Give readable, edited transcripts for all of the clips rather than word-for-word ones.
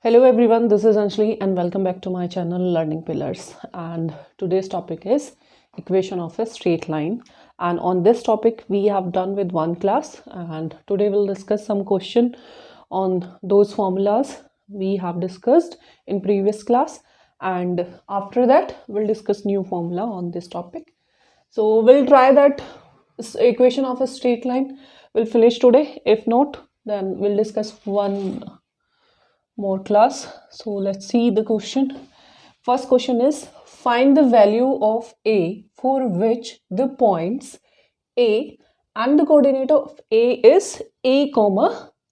Hello everyone, this is Anjali and welcome back to my channel Learning Pillars, and today's topic is equation of a straight line. And on this topic we have done with one class, and today we'll discuss some question on those formulas we have discussed in previous class, and after that we'll discuss new formula on this topic. So we'll try that equation of a straight line will finish today. If not, then we'll discuss one more class. So let's see the question. First question is, find the value of a for which the points a and the coordinate of a is a,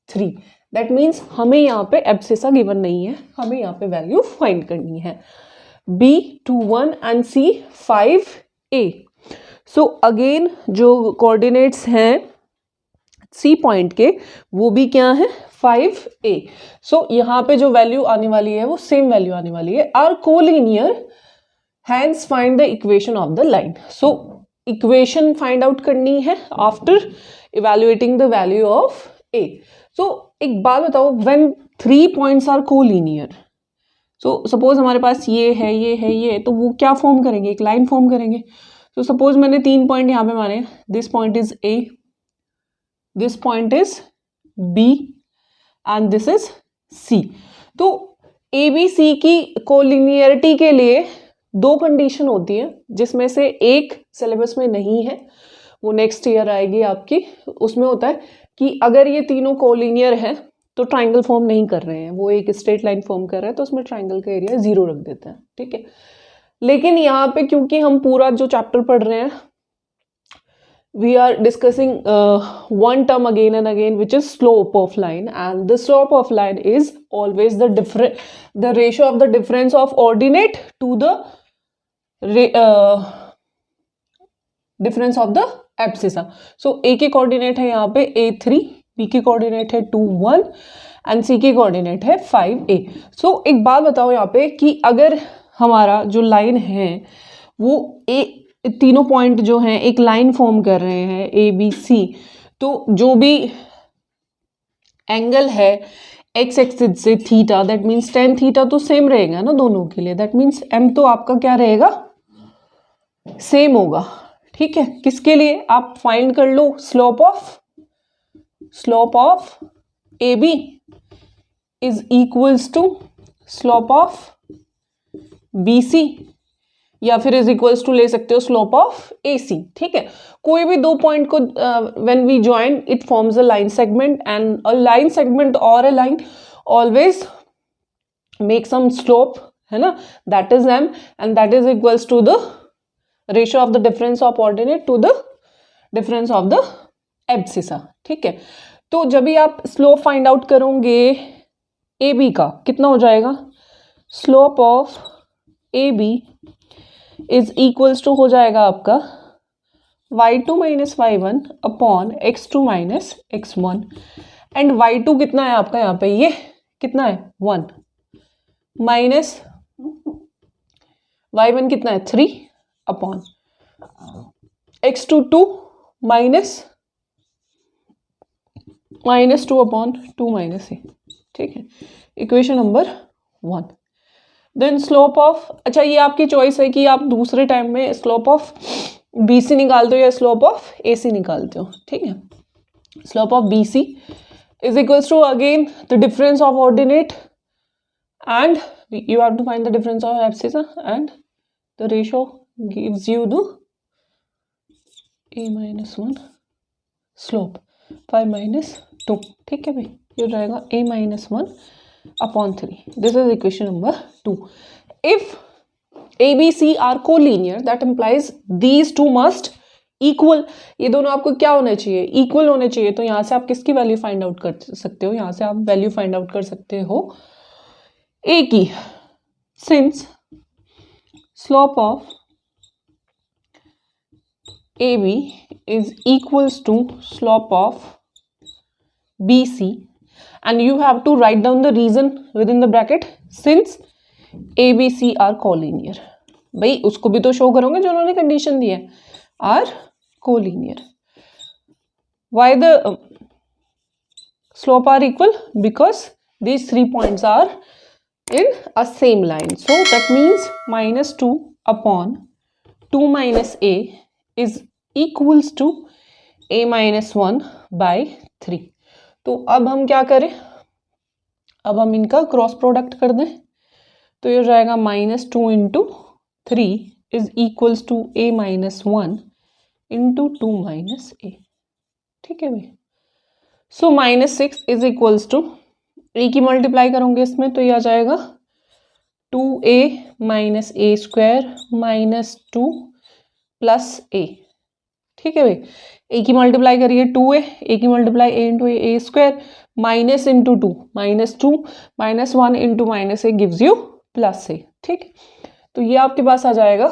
3. That means हमें यहाँ पे abscissa given नहीं है, हमें यहाँ पे value find करनी है. b 2 1 and c 5a. So again जो कोऑर्डिनेट्स हैं सी पॉइंट के वो भी क्या है 5a. सो यहाँ पे जो वैल्यू आने वाली है वो सेम वैल्यू आने वाली है. Are collinear, hence find the equation of the line. So equation find out करनी है after evaluating the value of a. So एक बात बताओ, when 3 points are collinear, so suppose हमारे पास ये है, ये है, ये, तो वो क्या फॉर्म करेंगे, एक लाइन फॉर्म करेंगे. तो सपोज मैंने 3 पॉइंट यहाँ पे माने, this point is a, this point is B and this is C. तो ABC की कोलिनियरिटी के लिए दो कंडीशन होती है, जिसमें से एक सिलेबस में नहीं है, वो नेक्स्ट ईयर आएगी आपकी. उसमें होता है कि अगर ये तीनों कोलिनियर है तो ट्राइंगल फॉर्म नहीं कर रहे हैं, वो एक स्ट्रेट लाइन फॉर्म कर रहे हैं, तो उसमें ट्राइंगल का एरिया 0 रख देते हैं. ठीक है. लेकिन यहाँ पे क्योंकि हम पूरा जो चैप्टर पढ़ रहे हैं, we are discussing one term again and again, which is slope of line, and the slope of line is always the ratio of the difference of ordinate to the difference of the abscissa. So a के coordinate है यहाँ पे a3, b के coordinate है 2 1 and c के coordinate है 5a. सो एक बात बताओ यहाँ पे कि अगर हमारा जो लाइन है वो तीनों पॉइंट जो हैं एक लाइन फॉर्म कर रहे हैं ए बी सी, तो जो भी एंगल है एक्स एक्सिस से theta, that means tan theta तो सेम रहेगा ना दोनों के लिए. दैट मीन्स एम तो आपका क्या रहेगा, सेम होगा. ठीक है. किसके लिए आप फाइंड कर लो, slope of A B is equals to slope of B C, या फिर इज इक्वल्स टू ले सकते हो स्लोप ऑफ ए सी. ठीक है. कोई भी दो पॉइंट को when we join it forms a line segment, and a line segment और a line always make some slope, है ना, that is M, and that is equals to the ratio of the difference of ordinate to the difference of the abscissa. ठीक है. तो जब भी आप slope find out करोगे ए बी का, कितना हो जाएगा, slope of A B is equals to हो जाएगा आपका y2 minus y1 upon x2 minus x1. And y2 कितना है आपका यहाँ पे, ये कितना है 1, माइनस y1 कितना है 3 upon x2 2 minus 2 upon 2 minus A. ठीक है. Equation number 1. Then slope of, अच्छा ये आपकी चॉइस है कि आप दूसरे टाइम में स्लोप ऑफ बी सी निकालते हो या स्लोप ऑफ ए सी निकालते हो. ठीक है. Slope of B C is equals to again the difference of ordinate and you have to find the difference of abscissa, and the ratio gives you the A minus 1 slope 5 minus 2. ठीक है भाई, ये हो जाएगा A minus 1 upon 3. This is equation number 2. If A, B, C are collinear, that implies these two must equal. ये दोनों आपको क्या होने चाहिए, इक्वल होने चाहिए. तो यहाँ से आप किसकी वैल्यू फाइंड आउट कर सकते हो, यहाँ से आप वैल्यू फाइंड आउट कर सकते हो A की. Since slope of AB is equals to slope of BC, and you have to write down the reason within the bracket, since A, B, C are collinear. भाई उसको भी तो show करोगे जो उन्होंने कंडीशन दी है, are collinear. Why the slope are equal? Because these 3 points are in a same line. So that means minus 2 upon 2 minus a is equals to a minus 1 by 3. तो अब हम क्या करें, अब हम इनका क्रॉस प्रोडक्ट कर दें, तो ये हो जाएगा minus 2 into 3 is equals to a minus 1 into 2 minus a. ठीक है भाई. So minus 6 is equals to a की मल्टीप्लाई करोगे इसमें तो ये आ जाएगा 2a minus a square minus 2 plus a. ठीक है भाई. a की मल्टीप्लाई करिए 2a, a की multiply a into a square minus into 2 minus 2 minus 1 into minus a gives you plus a. ठीक, तो ये आपके पास आ जाएगा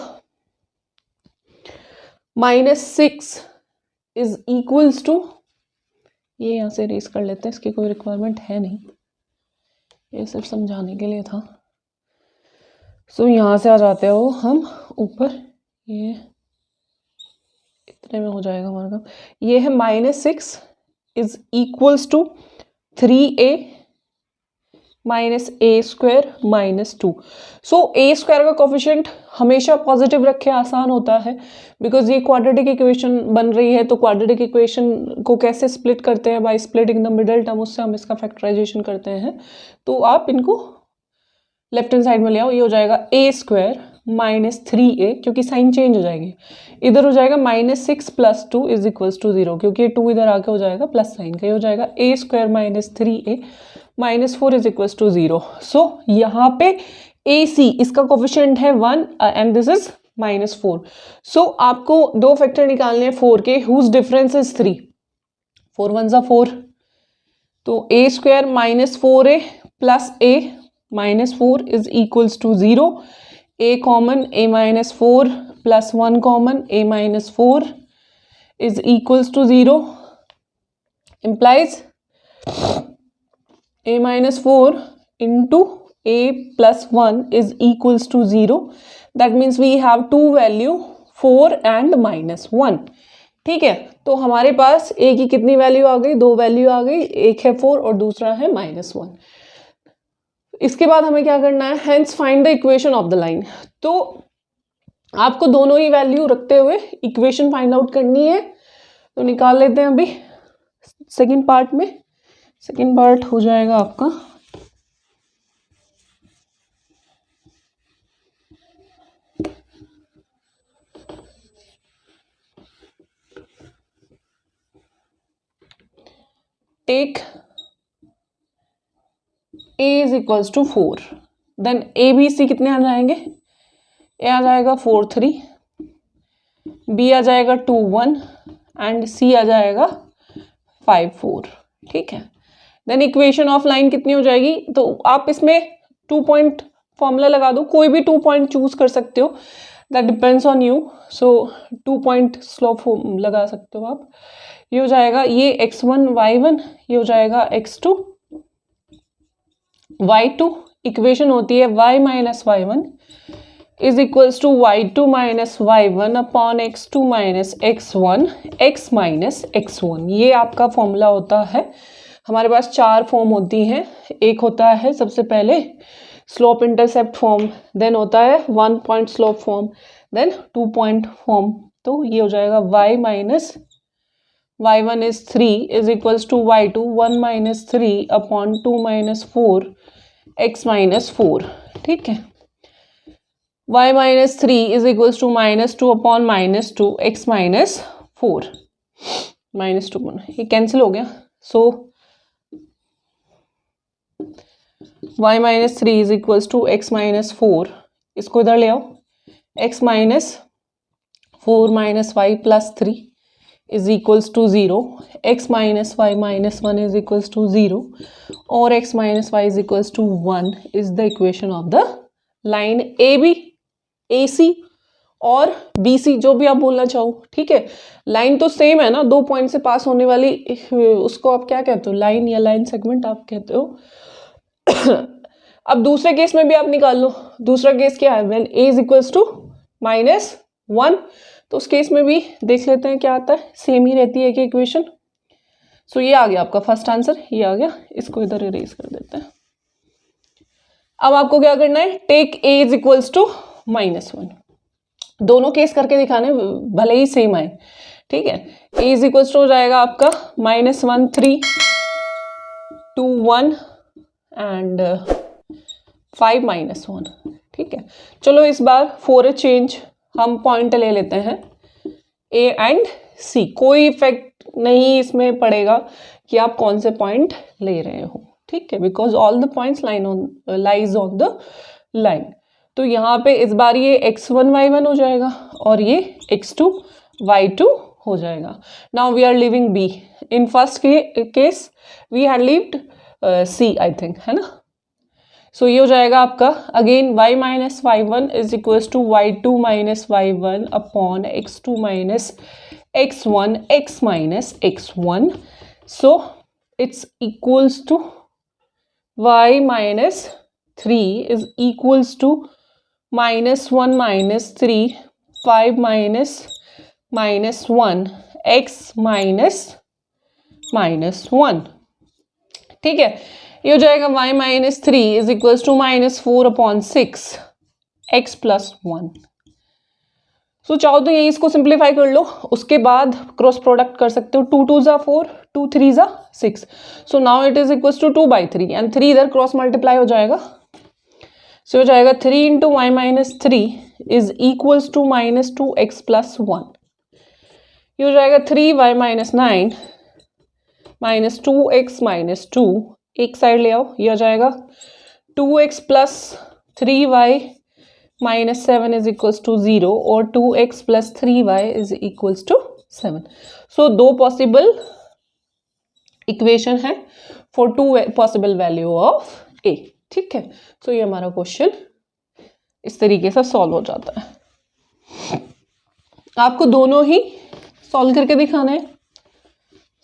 माइनस 6 इज इक्वल्स टू, ये यहाँ से रेस कर लेते हैं, इसकी कोई रिक्वायरमेंट है नहीं, ये सिर्फ समझाने के लिए था. सो यहाँ से आ जाते हो हम ऊपर, ये इतने में हो जाएगा हमारा काम. ये है minus 6 is equals to 3a minus a square minus 2. So a square का कोफिशिएंट हमेशा पॉजिटिव रखे, आसान होता है बिकॉज ये क्वाड्रेटिक इक्वेशन बन रही है. तो क्वाड्रेटिक इक्वेशन को कैसे स्प्लिट करते हैं, by splitting the middle term, उससे हम इसका फैक्टराइजेशन करते हैं. तो आप इनको लेफ्ट हैंड साइड में ले आओ, ये हो जाएगा a स्क्वायर माइनस 3a, क्योंकि साइन चेंज हो जाएगी, इधर हो जाएगा minus 6 plus 2 is equals to 0, क्योंकि 2 इधर आके हो जाएगा प्लस साइन का, ये हो जाएगा a square minus 3a minus 4 is equals to 0. So यहाँ पे AC इसका कोफिशिएंट है 1 and this is minus 4. So आपको दो फैक्टर निकालने हैं 4 के, हुज डिफरेंस इज 3. 4 1 जा 4, तो a square minus 4a plus a minus 4 is equals to 0. a common, a minus 4 plus 1 common, a minus 4 is equals to 0 implies a minus 4 into a plus 1 is equals to 0. That means we have two value 4 and minus 1. ठीक है, तो हमारे पास a की कितनी value आ गई, दो value आ गई, एक है 4 और दूसरा है माइनस 1. इसके बाद हमें क्या करना है, hence find the equation of the line. तो आपको दोनों ही वैल्यू रखते हुए इक्वेशन फाइंड आउट करनी है. तो निकाल लेते हैं अभी सेकेंड पार्ट में. सेकेंड पार्ट हो जाएगा आपका take a is equals to 4, then a b c कितने आ जाएंगे, a आ जाएगा 4 3, b आ जाएगा 2 1 एंड c आ जाएगा 5 4. ठीक है, देन इक्वेशन ऑफ लाइन कितनी हो जाएगी, तो आप इसमें 2 पॉइंट फॉर्मूला लगा दो, कोई भी 2 पॉइंट चूज कर सकते हो, that depends on you. So 2 point slope लगा सकते हो आप. ये हो जाएगा ये x1 y1, ये हो जाएगा x2 y2. इक्वेशन होती है y minus y1 is equals to y2 minus y1 upon x2 minus x1 x minus x1. ये आपका फॉर्मूला होता है. हमारे पास 4 फॉर्म होती हैं. एक होता है सबसे पहले स्लोप इंटरसेप्ट फॉर्म, देन होता है 1 point slope form, then 2 point form. तो ये हो जाएगा y minus y1 is 3 is equals to y2 1 minus 3 upon 2 minus 4 x minus 4. ठीक है, y minus 3 is equals to minus 2 upon minus 2 x minus 4. Minus 2 ये cancel हो गया. So y minus 3 is equals to x minus 4, इसको इधर ले आओ, x minus 4 minus y plus 3 is equals to 0, x minus y minus 1 is equals to 0 और x minus y is equals to 1 is the equation of the line A B, A C और B सी, जो भी आप बोलना चाहो. ठीक है, line तो सेम है ना, 2 पॉइंट से पास होने वाली, उसको आप क्या कहते हो, लाइन या लाइन सेगमेंट आप कहते हो. अब दूसरे केस में भी आप निकाल लो. दूसरा केस क्या है, when a is equals to minus 1, तो उस केस में भी देख लेते हैं क्या आता है, सेम ही रहती है कि इक्वेशन. सो ये आ गया आपका फर्स्ट आंसर, ये आ गया. इसको इधर इरेज कर देते हैं. अब आपको क्या करना है, take a is equals to -1, दोनों केस करके दिखाने, भले ही सेम आए, ठीक है। a इज इक्वल्स टू हो जाएगा आपका -1 3 2 1 एंड 5 -1, ठीक है। चलो इस बार फॉर ए चेंज हम पॉइंट ले लेते हैं a एंड c, कोई इफेक्ट नहीं इसमें पड़ेगा कि आप कौन से पॉइंट ले रहे हो, ठीक है, because all the points lies on the line. तो यहाँ पे इस बार ये x1 y1 हो जाएगा और ये x2 y2 हो जाएगा। Now we are leaving b, in first case we had leaved c I think, है ना। सो ये हो जाएगा आपका again y minus y1 is equals to y2 minus y1 upon x2 minus x1 x minus x1, so it's equals to y minus 3 is equals to -1 minus 3 5 minus 1 x minus 1, ठीक है। ये हो जाएगा y minus 3 is equals to -4 upon 6 x plus 1। So चाहो तो यही इसको simplify कर लो, उसके बाद क्रॉस प्रोडक्ट कर सकते हो, 2 2 ज़ा 4 2 3 ज़ा 6, so now it is equals to 2/3 and 3 इधर क्रॉस मल्टीप्लाई हो जाएगा, सो हो जाएगा 3 into y minus 3 is equals to -2x plus 1। ये हो जाएगा 3y minus 9 minus 2x minus 2, एक साइड ले आओ, ये आ जाएगा 2x plus 3y minus 7 is equals to 0 और 2x plus 3y is equals to 7। So दो पॉसिबल इक्वेशन है for 2 possible value of a, ठीक है। सो ये हमारा क्वेश्चन इस तरीके से सॉल्व हो जाता है। आपको दोनों ही सॉल्व करके दिखाना है।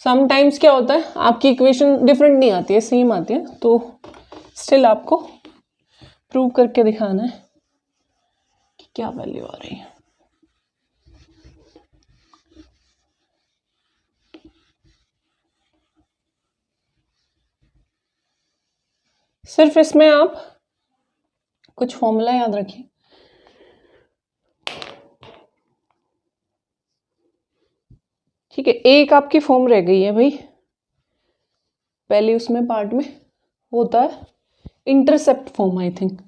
समटाइम्स क्या होता है, आपकी इक्वेशन डिफरेंट नहीं आती है, सेम आती है, तो स्टिल आपको प्रूव करके दिखाना है कि क्या वैल्यू आ रही है। सिर्फ इसमें आप कुछ फॉर्मूला याद रखें। ठीक है, एक आपकी फॉर्म रह गई है भाई, पहले उसमें पार्ट में होता है इंटरसेप्ट फॉर्म, आई थिंक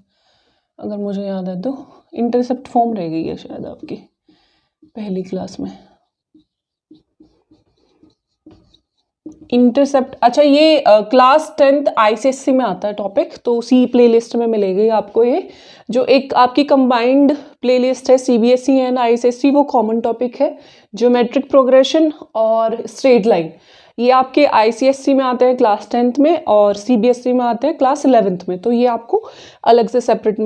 अगर मुझे याद है तो इंटरसेप्ट फॉर्म रह गई है शायद आपकी पहली क्लास में। इंटरसेप्ट, अच्छा ये क्लास 10th ICSE में आता है टॉपिक, तो सी प्लेलिस्ट में मिलेगी आपको। ये जो एक आपकी कंबाइंड प्लेलिस्ट है CBSE एंड ICSE, वो कॉमन टॉपिक है, ज्योमेट्रिक प्रोग्रेशन और स्ट्रेट लाइन। ये आपके ICSE में आते हैं क्लास 10th में और CBSE में आते हैं क्लास 11th में, तो ये आपको अलग से सेपरेट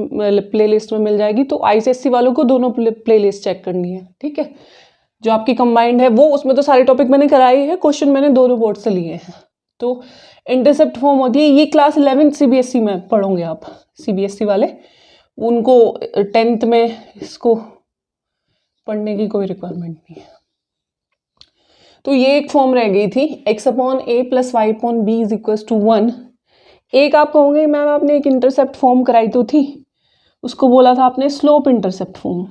प्लेलिस्ट में मिल जाएगी। तो ICSE वालों को दोनों प्लेलिस्ट चेक करनी है, ठीक है। जो आपकी कंबाइंड है वो, उसमें तो सारे टॉपिक मैंने कराए हैं, क्वेश्चन मैंने दोनों बोर्ड से लिए हैं। तो इंटरसेप्ट फॉर्म होती है, ये क्लास 11th CBSE में पढ़ोगे आप। CBSE वाले उनको 10th में इसको पढ़ने की कोई रिक्वायरमेंट नहीं है। तो ये एक फॉर्म रह गई थी, x upon a plus y upon b is equal to 1। एक आप कहोगे मैम आपने एक इंटरसेप्ट फॉर्म कराई तो थी, उसको बोला था आपने स्लोप इंटरसेप्ट फॉर्म,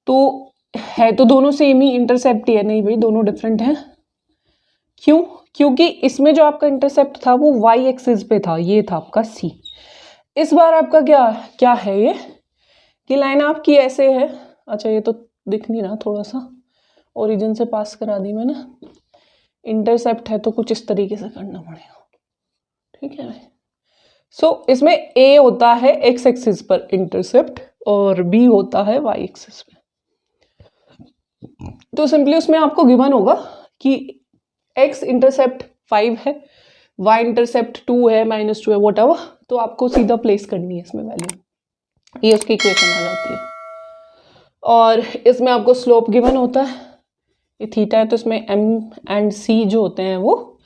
तो है तो दोनों सेम ही, इंटरसेप्ट ही है। नहीं भाई, दोनों डिफरेंट हैं। क्यों? क्योंकि इसमें जो आपका इंटरसेप्ट था वो y एक्सिस पे था, ये था आपका c। इस बार आपका क्या है, ये कि लाइन आपकी ऐसे है। अच्छा ये तो दिख नहीं रहा, थोड़ा सा ओरिजिन से पास करा दी मैंने। इंटरसेप्ट है तो कुछ इस तरीके से करना पड़ेगा, ठीक है। सो इसमें a होता है x एक्सिस पर इंटरसेप्ट और b होता है y एक्सिस पे। तो सिंपली उसमें आपको गिवन होगा कि x इंटरसेप्ट 5 है, y इंटरसेप्ट 2 है, -2 है, व्हाटएवर, तो आपको सीधा प्लेस करनी है इसमें वैल्यू, ये उसकी इक्वेशन आ जाती है। और इसमें आपको स्लोप गिवन होता है, ये थीटा है तो इसमें m एंड c जो होते हैं वो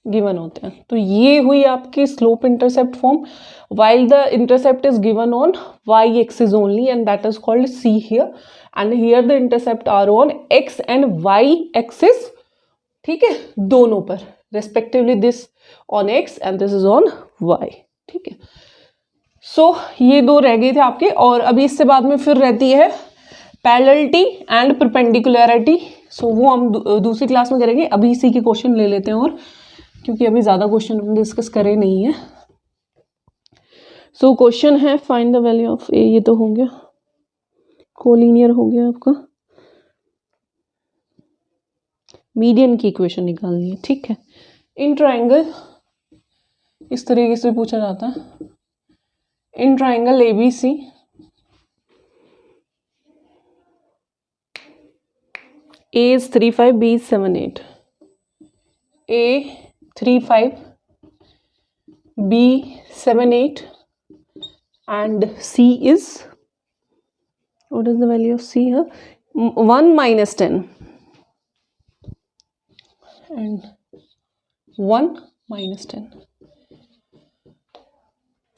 गिवन होते हैं। तो ये हुई आपकी slope intercept form, while the intercept is given on y axis only and that is called c here, and here the intercept are on x and y axis, ठीक है, दोनों पर respectively, this on x and this is on y, ठीक है। सो ये दो रह गए थे आपके, और अभी इससे बाद में फिर रहती है पैरेललिटी एंड परपेंडिकुलरिटी। सो वो हम दूसरी क्लास में करेंगे। अभी इसी के क्वेश्चन ले लेते हैं, और क्योंकि अभी ज़्यादा क्वेश्चन हम डिस्कस करे नहीं है। सो क्वेश्चन है फाइंड द वैल्यू ऑफ ए, ये तो हो गया, कोलिनियर हो गया आपका, मीडियन की इक्वेशन निकालनी है, ठीक है। इन ट्राइंगल इस तरीके से पूछा जाता है, in triangle ABC A is 3, 5, B is 7, 8. A 3, 5, B 7, 8, and C is, what is the value of C here? 1 minus 10 and 1 minus 10.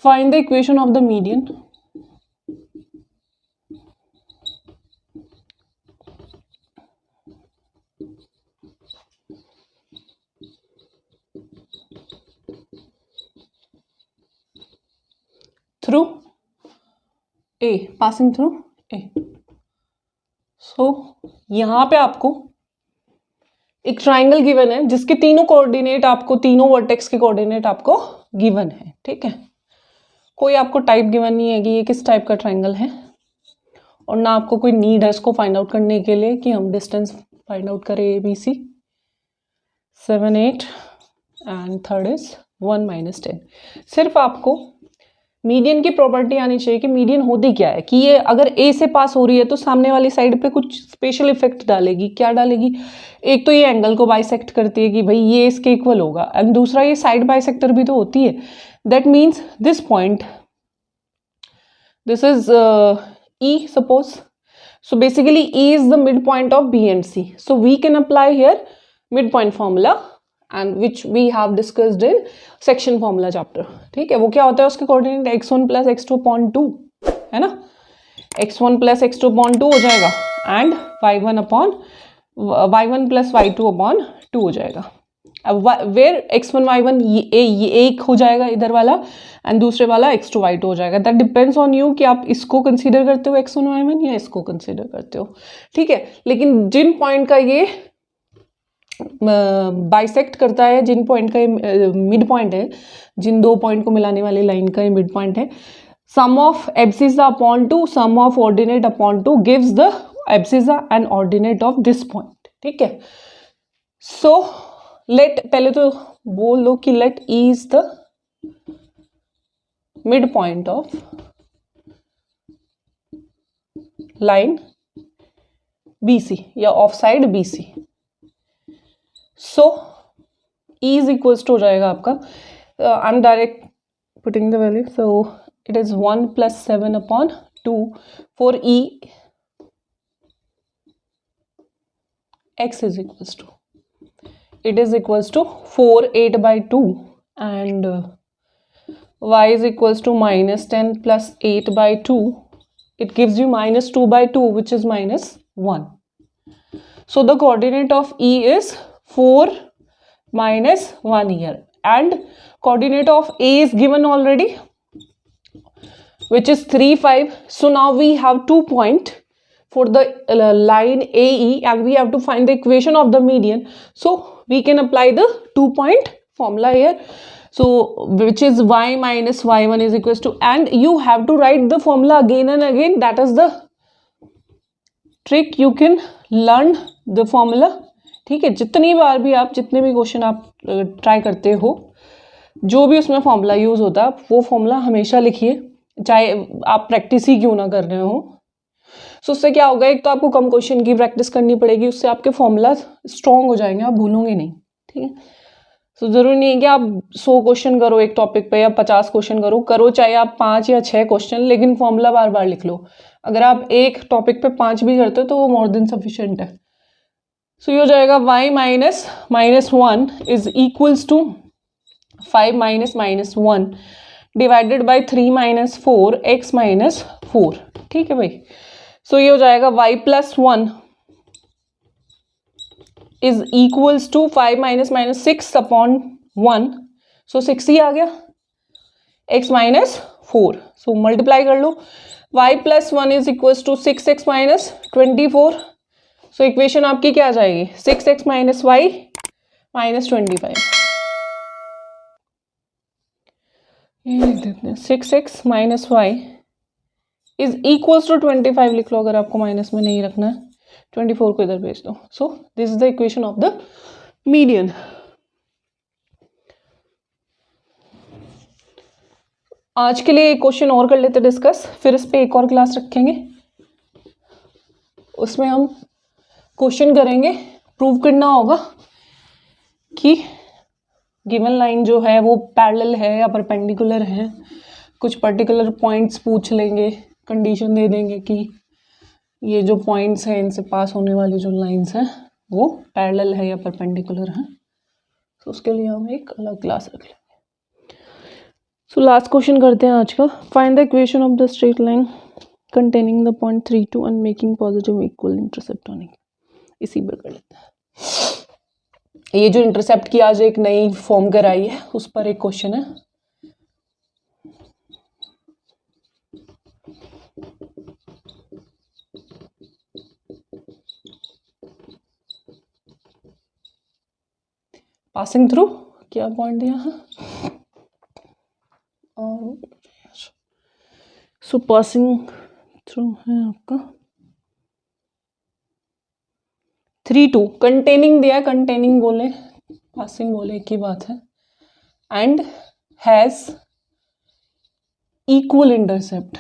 Find the equation of the median. Through A, passing through A. So यहाँ पे आपको एक triangle given है जिसके तीनों coordinate आपको, तीनों vertex के कोऑर्डिनेट आपको गिवन है, ठीक है। कोई आपको टाइप गिवन नहीं है कि ये किस टाइप का ट्राइंगल है, और ना आपको कोई नीड है इसको फाइंड आउट करने के लिए कि हम डिस्टेंस फाइंड आउट करें ABC 7, 8 and third is 1 minus 10। सिर्फ आपको मीडियन की प्रॉपर्टी आनी चाहिए कि मीडियन होती क्या है, कि ये अगर ए से पास हो रही है तो सामने वाली साइड पे कुछ स्पेशल इफेक्ट डालेगी। क्या डालेगी? एक तो ये एंगल को बाइसेक्ट करती है कि भाई ये इसके इक्वल होगा, एंड दूसरा ये साइड बाइसेक्टर भी तो होती है। That means this point, this is E suppose, so basically E is the midpoint of B and C, so we can apply here midpoint formula and which we have discussed in section formula chapter, ठीक है। वो क्या होता है, उसके coordinate x1 plus x2 upon 2 है ना, x1 plus x2 upon 2 हो जाएगा, and y1 plus y2 upon 2 हो जाएगा। अब वेयर x1 y1 ये एक हो जाएगा इधर वाला, एंड दूसरे वाला x2 y2 हो जाएगा। दैट डिपेंड्स ऑन यू कि आप इसको कंसीडर करते हो x1 y1 या इसको कंसीडर करते हो, ठीक है। लेकिन जिन पॉइंट का ये बाइसेक्ट करता है, जिन पॉइंट का ये मिड पॉइंट है, जिन दो पॉइंट को मिलाने वाली लाइन का ये मिड पॉइंट है, sum of abscissa upon 2 sum of ordinate upon 2 gives the abscissa and ordinate of this point, ठीक है। सो लेट, पहले तो बोल दो कि let E is the mid point of line BC या of side BC। So E is equals to हो जाएगा आपका, I am direct putting the value, so it is 1 plus 7 upon 2 for E x is equals to, it is equals to 4 8 by 2 and y is equals to minus 10 plus 8 by 2, it gives you minus 2 by 2 which is minus 1. So the coordinate of E is 4 minus 1 here, and coordinate of A is given already which is 3 5. So now we have 2 point for the line AE and we have to find the equation of the median, so we can apply the 2-point formula here, so which is y minus y1 is equals to, and you have to write the formula again and again, that is the trick, you can learn the formula, ठीक है। जितनी बार भी आप, जितने भी question आप try करते हो, जो भी उसमें फॉर्मूला यूज होता है वो फॉर्मूला हमेशा लिखिए, चाहे आप प्रैक्टिस ही क्यों ना कर रहे हो। सो उससे क्या होगा, एक तो आपको कम क्वेश्चन की प्रैक्टिस करनी पड़ेगी, उससे आपके फॉर्मूला स्ट्रॉन्ग हो जाएंगे, आप भूलोगे नहीं, ठीक है। सो जरूरी नहीं है कि आप 100 क्वेश्चन करो एक टॉपिक पे या 50 क्वेश्चन करो चाहे आप 5 या 6 क्वेश्चन, लेकिन फॉर्मूला बार बार लिख लो। अगर आप एक टॉपिक पे 5 भी करते हो तो वो मोर देन सफिशिएंट है। सो ये हो जाएगा y minus -1 is equals to 5 minus -1 divided by 3 minus 4 x minus 4, ठीक है भाई। सो ये हो जाएगा y plus 1 is equals to 5 minus -6 upon 1, so 6 ही आ गया। x minus 4. सो मल्टीप्लाई कर लो. y plus 1 is equals to 6x minus 24. So equation आपकी क्या आ जाएगी? 6x minus y minus 25. ये लिख देते हैं 6x minus y is equals to 25 लिख लो अगर आपको माइनस में नहीं रखना है. 24 को इधर भेज दो. So this is the equation of the median. आज के लिए एक क्वेश्चन और कर लेते डिस्कस, फिर इस पे एक और क्लास रखेंगे. उसमें हम क्वेश्चन करेंगे. प्रूव करना होगा कि गिवन लाइन जो है वो पैरेलल है या परपेंडिकुलर है. कुछ पर्टिकुलर पॉइंट्स पूछ लेंगे, कंडीशन दे देंगे कि ये जो पॉइंट्स हैं इनसे पास होने वाली जो लाइंस हैं वो पैरेलल है या परपेंडिकुलर हैं. तो उसके लिए हम एक अलग क्लास रख लेंगे. सो लास्ट क्वेश्चन करते हैं आज का. Find the equation of the straight line containing the point 3, 2 and making positive equal intercept on it. इसी पर कर लेते हैं. ये जो इंटरसेप्ट की आज एक नई फॉर्म कराई है उस पर एक क्वेश्चन है. पासिंग थ्रू क्या पॉइंट दिया है? सो पासिंग थ्रू है आपका 3, 2. कंटेनिंग दिया है, कंटेनिंग बोले पासिंग बोले एक ही बात है. And has equal intercept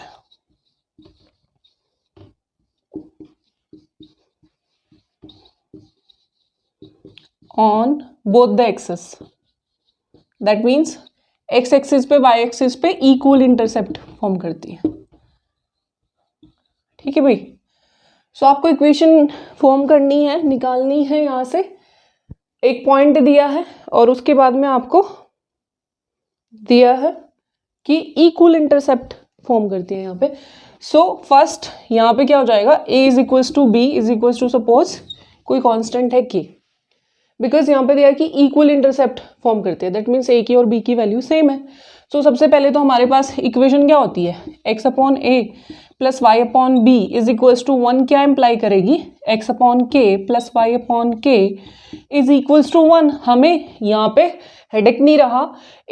on both the axes. That means x axis पे वाई एक्सिस पे इक्वल इंटरसेप्ट फॉर्म करती है. ठीक है भाई. सो आपको इक्वेशन फॉर्म करनी है, निकालनी है. यहाँ से एक पॉइंट दिया है और उसके बाद में आपको दिया है कि इक्वल इंटरसेप्ट फॉर्म करती है यहाँ पे. सो फर्स्ट यहाँ पे क्या हो जाएगा? a is equals to b is equals to suppose कोई कांस्टेंट है k, बिकॉज यहाँ पे दिया है कि इक्वल इंटरसेप्ट फॉर्म करते हैं. दैट मीन्स a की और b की वैल्यू सेम है. सो सबसे पहले तो हमारे पास इक्वेशन क्या होती है? x upon a plus y upon b is equals to 1 क्या इम्प्लाई करेगी? x upon k plus y upon k is equals to 1. हमें यहाँ पे हेडेक नहीं रहा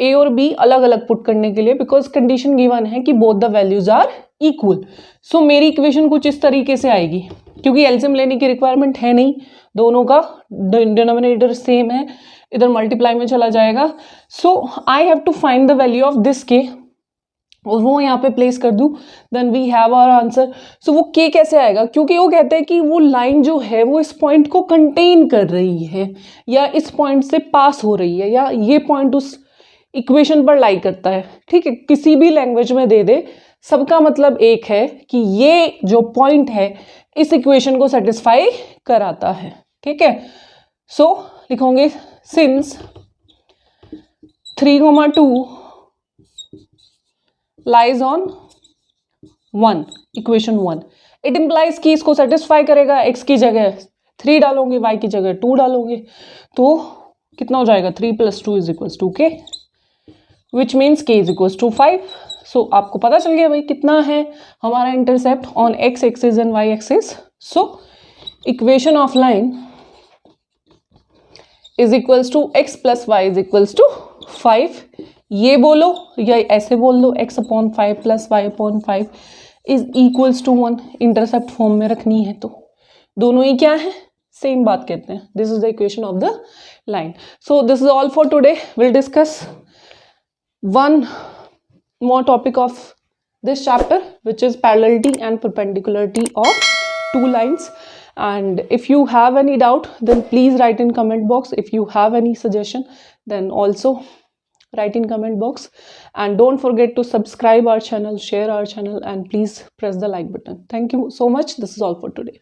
a और b अलग अलग पुट करने के लिए, बिकॉज कंडीशन गिवन है कि both the values are equal. So मेरी इक्वेशन कुछ इस तरीके से आएगी, क्योंकि एलसीएम लेने की रिक्वायरमेंट है नहीं, दोनों का डिनोमिनेटर सेम है, इधर मल्टीप्लाई में चला जाएगा. So I have to find the value of this k और वो यहाँ पे प्लेस कर दूं. Then we have our answer. So वो k कैसे आएगा? क्योंकि वो कहते हैं कि वो लाइन जो है वो इस पॉइंट को कंटेन कर रही है या इस पॉइंट से पास हो रही है या ये पॉइंट उस इक्वेशन पर लाई करता है. ठीक है, किसी भी लैंग्वेज में दे दे, सबका मतलब एक है कि ये जो पॉइंट है इस इक्वेशन को सेटिस्फाई कराता है. ठीक है. सो लिखोगे since 3, 2 lies on 1, equation 1, it implies कि इसको सेटिस्फाई करेगा. x की जगह 3 डालोगे, y की जगह 2 डालोगे, तो कितना हो जाएगा? 3 + 2 is equals to k, which means k is equals to 5. So आपको पता चल गया भाई कितना है हमारा intercept on x axis and y axis. So equation of line is equals to x plus y is equals to 5. ये बोलो या ऐसे बोल दो, x upon 5 plus y upon 5 is equals to 1. Intercept form में रखनी है तो दोनों ही क्या है? सेम बात कहते हैं. This is the equation of the line. So this is all for today. Will discuss one more topic of this chapter, which is parallelity and perpendicularity of two lines. And if you have any doubt, then please write in comment box. If you have any suggestion, then also write in comment box. And don't forget to subscribe our channel, share our channel, and please press the like button. Thank you so much. This is all for today.